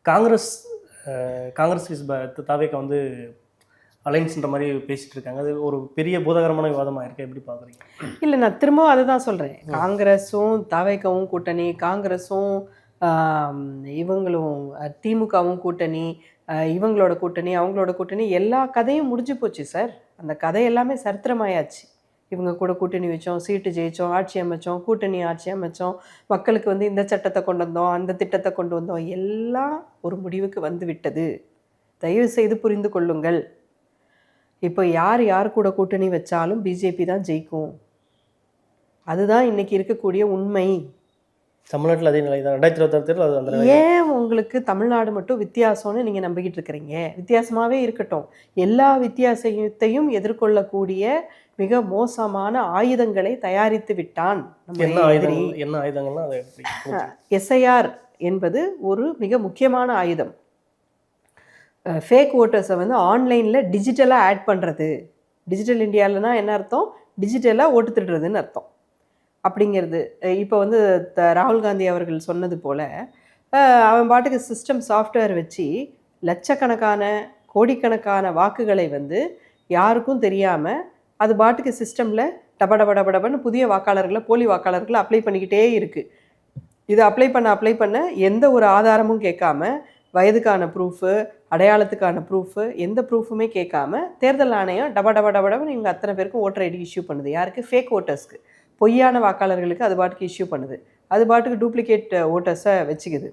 Congress Congress is தாவேக்கா வந்து அலைன்ஸ்ன்ற மாதிரி பேசிட்டு இருக்காங்க. அது ஒரு பெரிய பூதகரமான விவாதமாக இருக்கு. எப்படி பார்க்குறீங்க? இல்லை, நான் திரும்பவும் அதை தான் சொல்கிறேன். காங்கிரஸும் தாவேக்காவும் கூட்டணி, காங்கிரஸும் இவங்களும் திமுகவும் கூட்டணி, இவங்களோட கூட்டணி, அவங்களோட கூட்டணி, எல்லா கதையும் முடிஞ்சு போச்சு சார். அந்த கதை எல்லாமே சரித்திரமாயாச்சு. இவங்க கூட கூட்டணி வச்சோம், சீட்டு ஜெயித்தோம், ஆட்சி அமைச்சோம், கூட்டணி ஆட்சி அமைச்சோம், மக்களுக்கு வந்து இந்த சட்டத்தை கொண்டு வந்தோம், அந்த திட்டத்தை கொண்டு வந்தோம், எல்லாம் ஒரு முடிவுக்கு வந்து விட்டது. தயவு செய்து புரிந்து கொள்ளுங்கள். இப்போ யார் கூட கூட்டணி வச்சாலும் பிஜேபி தான் ஜெயிக்கும். அதுதான் இன்னைக்கு இருக்கக்கூடிய உண்மை. தமிழ்நாட்டில் அதே நிலை தான். 2026 தேர்தல் அது அந்த ஏன் உங்களுக்கு தமிழ்நாடு மட்டும் வித்தியாசம்னு நீங்கள் நம்பிக்கிட்டு இருக்கிறீங்க? வித்தியாசமாகவே இருக்கட்டும். எல்லா வித்தியாசத்தையும் எதிர்கொள்ளக்கூடிய மிக மோசமான ஆயுதங்களை தயாரித்து விட்டான் என்ன ஆயுதங்கள்லாம் அதை எஸ்ஐஆர் என்பது ஒரு மிக முக்கியமான ஆயுதம். ஃபேக் ஓட்டர்ஸை வந்து ஆன்லைனில் டிஜிட்டலாக ஆட் பண்ணுறது. டிஜிட்டல் இந்தியாவில்னா என்ன அர்த்தம்? டிஜிட்டலாக ஓட்டு திருடுறதுன்னு அர்த்தம். அப்படிங்கிறது இப்போ வந்து ராகுல் காந்தி அவர்கள் சொன்னது போல் அவன் பாட்டுக்கு சிஸ்டம் சாஃப்ட்வேர் வச்சு லட்சக்கணக்கான கோடிக்கணக்கான வாக்குகளை வந்து யாருக்கும் தெரியாமல் அது பாட்டுக்கு சிஸ்டமில் டபடபடபடபன்னு புதிய வாக்காளர்களை, போலி வாக்காளர்களை அப்ளை பண்ணிக்கிட்டே இருக்குது. இது அப்ளை பண்ண எந்த ஒரு ஆதாரமும் கேட்காம, வயதுக்கான ப்ரூஃபு, அடையாளத்துக்கான ப்ரூஃபு, எந்த ப்ரூஃபுமே கேட்காம தேர்தல் ஆணையம் டபடபடபடன்னு இவங்க அத்தனை பேருக்கும் ஓட்டர் ஐடி இஷ்யூ பண்ணுது. யாருக்கு? ஃபேக் ஓட்டர்ஸ்க்கு, பொய்யான வாக்காளர்களுக்கு அது பாட்டுக்கு இஷ்யூ பண்ணுது. அது பாட்டுக்கு டூப்ளிகேட் ஓட்டர்ஸை வச்சுக்குது.